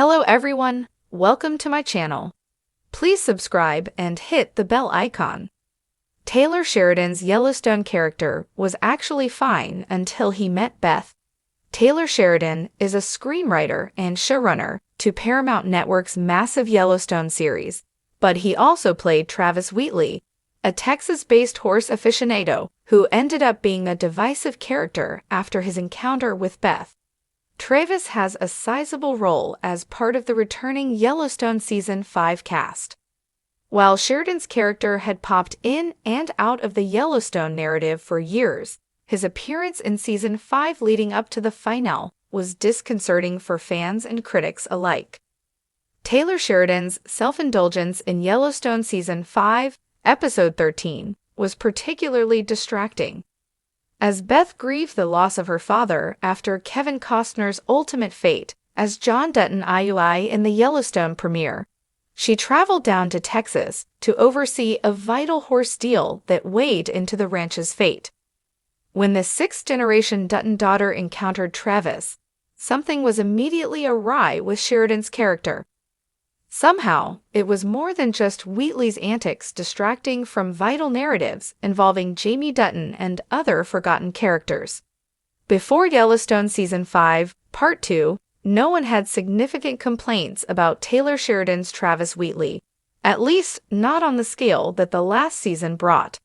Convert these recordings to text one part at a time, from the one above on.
Hello everyone, welcome to my channel. Please subscribe and hit the bell icon. Taylor Sheridan's Yellowstone character was actually fine until he met Beth. Taylor Sheridan is a screenwriter and showrunner to Paramount Network's massive Yellowstone series, but he also played Travis Wheatley, a Texas-based horse aficionado who ended up being a divisive character after his encounter with Beth. Travis has a sizable role as part of the returning Yellowstone Season 5 cast. While Sheridan's character had popped in and out of the Yellowstone narrative for years, his appearance in Season 5 leading up to the finale was disconcerting for fans and critics alike. Taylor Sheridan's self-indulgence in Yellowstone Season 5, Episode 13, was particularly distracting. As Beth grieved the loss of her father after Kevin Costner's ultimate fate as John Dutton IUI in the Yellowstone premiere, she traveled down to Texas to oversee a vital horse deal that weighed into the ranch's fate. When the sixth-generation Dutton daughter encountered Travis, something was immediately awry with Sheridan's character. Somehow, it was more than just Wheatley's antics distracting from vital narratives involving Jamie Dutton and other forgotten characters. Before Yellowstone Season 5, Part 2, no one had significant complaints about Taylor Sheridan's Travis Wheatley, at least not on the scale that the last season brought.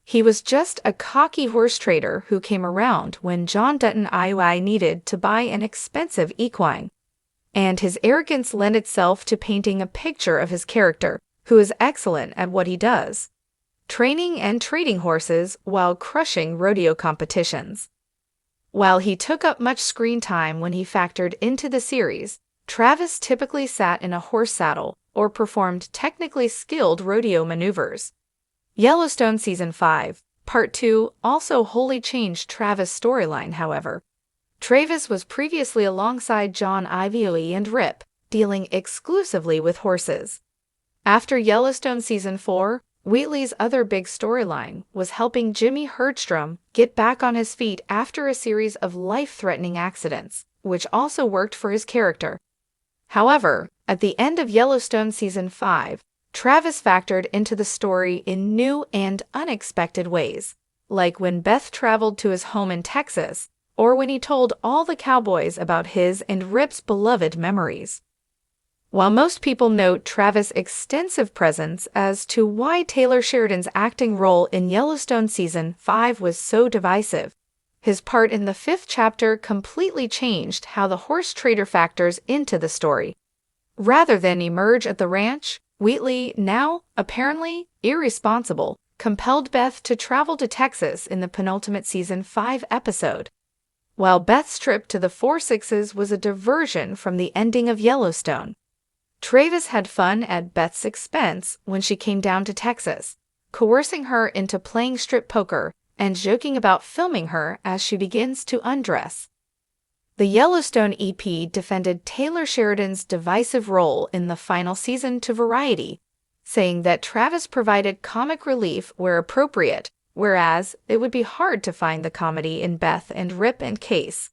He was just a cocky horse trader who came around when John Dutton IUI needed to buy an expensive equine. And his arrogance lent itself to painting a picture of his character, who is excellent at what he does, training and trading horses while crushing rodeo competitions. While he took up much screen time when he factored into the series, Travis typically sat in a horse saddle or performed technically skilled rodeo maneuvers. Yellowstone Season 5, Part 2 also wholly changed Travis' storyline, however. Travis was previously alongside John Ivy and Rip, dealing exclusively with horses. After Yellowstone Season 4, Wheatley's other big storyline was helping Jimmy Herdstrom get back on his feet after a series of life-threatening accidents, which also worked for his character. However, at the end of Yellowstone Season 5, Travis factored into the story in new and unexpected ways, like when Beth traveled to his home in Texas, or when he told all the cowboys about his and Rip's beloved memories. While most people note Travis' extensive presence as to why Taylor Sheridan's acting role in Yellowstone Season 5 was so divisive, his part in the 5th chapter completely changed how the horse trader factors into the story. Rather than emerge at the ranch, Wheatley, now apparently irresponsible, compelled Beth to travel to Texas in the penultimate Season 5 episode. While Beth's trip to the Four Sixes was a diversion from the ending of Yellowstone, Travis had fun at Beth's expense when she came down to Texas, coercing her into playing strip poker and joking about filming her as she begins to undress. The Yellowstone EP defended Taylor Sheridan's divisive role in the final season to Variety, saying that Travis provided comic relief where appropriate, whereas it would be hard to find the comedy in Beth and Rip and Case.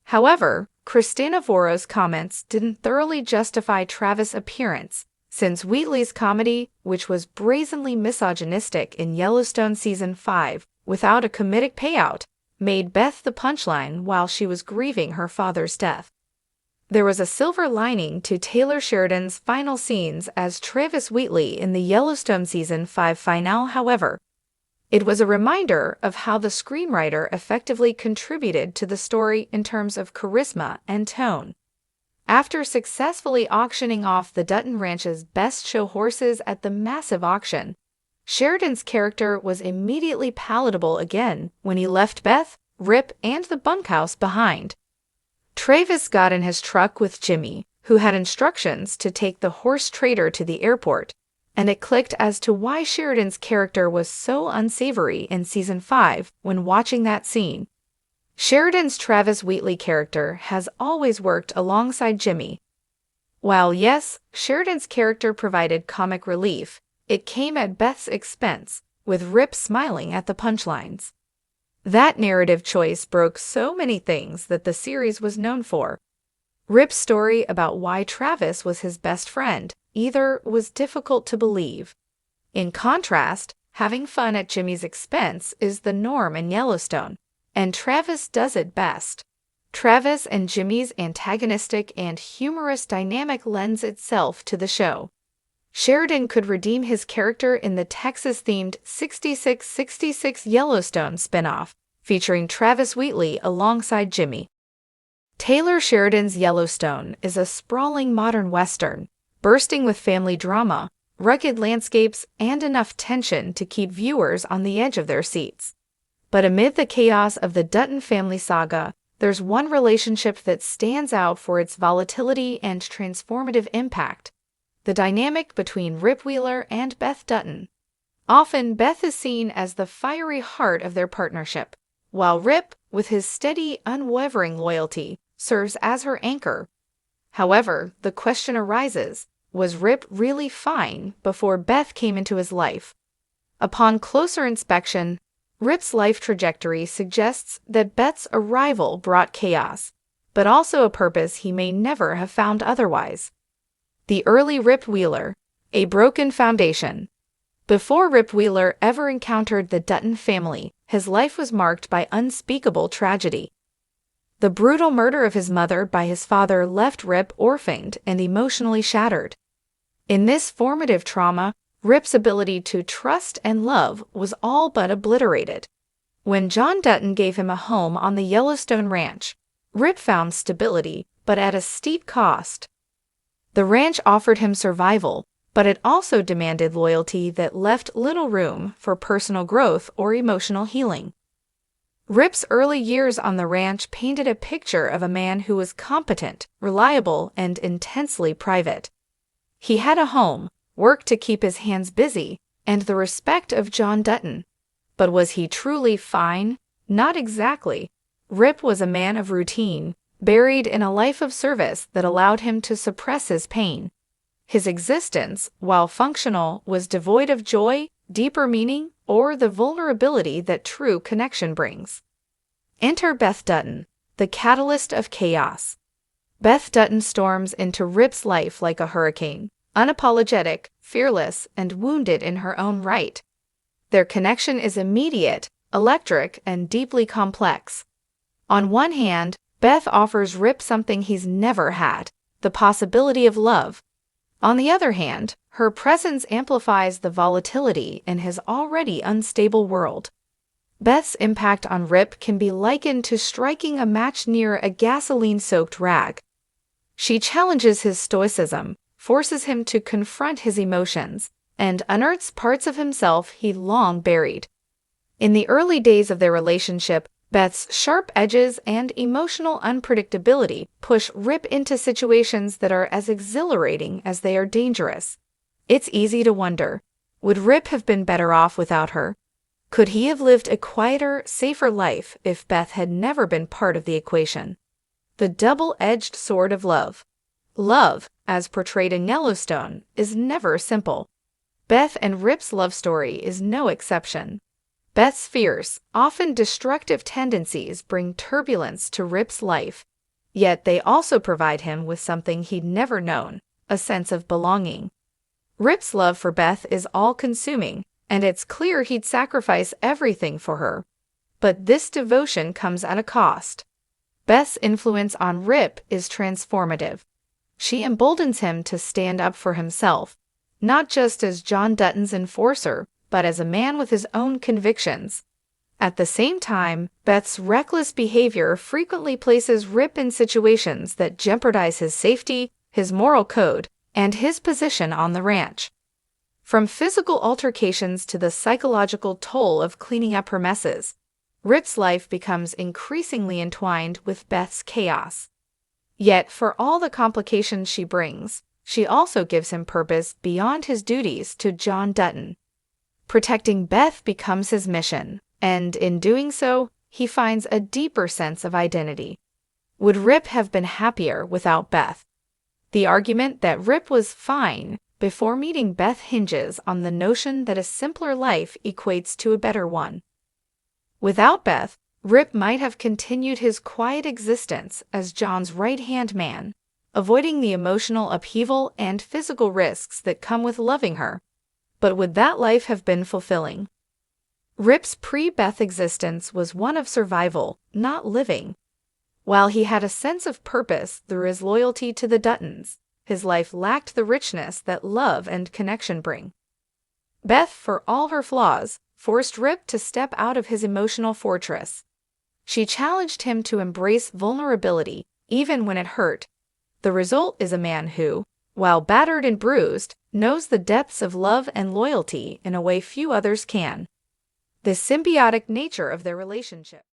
However, Christina Voro's comments didn't thoroughly justify Travis' appearance, since Wheatley's comedy, which was brazenly misogynistic in Yellowstone Season 5 without a comedic payout, made Beth the punchline while she was grieving her father's death. There was a silver lining to Taylor Sheridan's final scenes as Travis Wheatley in the Yellowstone Season 5 finale, however. It was a reminder of how the screenwriter effectively contributed to the story in terms of charisma and tone. After successfully auctioning off the Dutton Ranch's best show horses at the massive auction, Sheridan's character was immediately palatable again when he left Beth, Rip, and the bunkhouse behind. Travis got in his truck with Jimmy, who had instructions to take the horse trader to the airport, and it clicked as to why Sheridan's character was so unsavory in Season 5 when watching that scene. Sheridan's Travis Wheatley character has always worked alongside Jimmy. While yes, Sheridan's character provided comic relief, it came at Beth's expense, with Rip smiling at the punchlines. That narrative choice broke so many things that the series was known for. Rip's story about why Travis was his best friend either was difficult to believe. In contrast, having fun at Jimmy's expense is the norm in Yellowstone, and Travis does it best. Travis and Jimmy's antagonistic and humorous dynamic lends itself to the show. Sheridan could redeem his character in the Texas-themed 6666 Yellowstone spinoff, featuring Travis Wheatley alongside Jimmy. Taylor Sheridan's Yellowstone is a sprawling modern western, bursting with family drama, rugged landscapes, and enough tension to keep viewers on the edge of their seats. But amid the chaos of the Dutton family saga, there's one relationship that stands out for its volatility and transformative impact: the dynamic between Rip Wheeler and Beth Dutton. Often, Beth is seen as the fiery heart of their partnership, while Rip, with his steady, unwavering loyalty, serves as her anchor. However, the question arises, was Rip really fine before Beth came into his life? Upon closer inspection, Rip's life trajectory suggests that Beth's arrival brought chaos, but also a purpose he may never have found otherwise. The early Rip Wheeler, a broken foundation. Before Rip Wheeler ever encountered the Dutton family, his life was marked by unspeakable tragedy. The brutal murder of his mother by his father left Rip orphaned and emotionally shattered. In this formative trauma, Rip's ability to trust and love was all but obliterated. When John Dutton gave him a home on the Yellowstone ranch, Rip found stability, but at a steep cost. The ranch offered him survival, but it also demanded loyalty that left little room for personal growth or emotional healing. Rip's early years on the ranch painted a picture of a man who was competent, reliable, and intensely private. He had a home, work to keep his hands busy, and the respect of John Dutton. But was he truly fine? Not exactly. Rip was a man of routine, buried in a life of service that allowed him to suppress his pain. His existence, while functional, was devoid of joy, deeper meaning, or the vulnerability that true connection brings. Enter Beth Dutton, the catalyst of chaos. Beth Dutton storms into Rip's life like a hurricane, unapologetic, fearless, and wounded in her own right. Their connection is immediate, electric, and deeply complex. On one hand, Beth offers Rip something he's never had, the possibility of love. On the other hand, her presence amplifies the volatility in his already unstable world. Beth's impact on Rip can be likened to striking a match near a gasoline-soaked rag. She challenges his stoicism, forces him to confront his emotions, and unearths parts of himself he'd long buried. In the early days of their relationship, Beth's sharp edges and emotional unpredictability push Rip into situations that are as exhilarating as they are dangerous. It's easy to wonder, would Rip have been better off without her? Could he have lived a quieter, safer life if Beth had never been part of the equation? The double-edged sword of love. Love, as portrayed in Yellowstone, is never simple. Beth and Rip's love story is no exception. Beth's fierce, often destructive tendencies bring turbulence to Rip's life, yet they also provide him with something he'd never known, a sense of belonging. Rip's love for Beth is all-consuming, and it's clear he'd sacrifice everything for her. But this devotion comes at a cost. Beth's influence on Rip is transformative. She emboldens him to stand up for himself, not just as John Dutton's enforcer, but as a man with his own convictions. At the same time, Beth's reckless behavior frequently places Rip in situations that jeopardize his safety, his moral code, and his position on the ranch. From physical altercations to the psychological toll of cleaning up her messes, Rip's life becomes increasingly entwined with Beth's chaos. Yet, for all the complications she brings, she also gives him purpose beyond his duties to John Dutton. Protecting Beth becomes his mission, and in doing so, he finds a deeper sense of identity. Would Rip have been happier without Beth? The argument that Rip was fine before meeting Beth hinges on the notion that a simpler life equates to a better one. Without Beth, Rip might have continued his quiet existence as John's right-hand man, avoiding the emotional upheaval and physical risks that come with loving her. But would that life have been fulfilling? Rip's pre-Beth existence was one of survival, not living. While he had a sense of purpose through his loyalty to the Duttons, his life lacked the richness that love and connection bring. Beth, for all her flaws, forced Rip to step out of his emotional fortress. She challenged him to embrace vulnerability, even when it hurt. The result is a man who, while battered and bruised, knows the depths of love and loyalty in a way few others can. The symbiotic nature of their relationship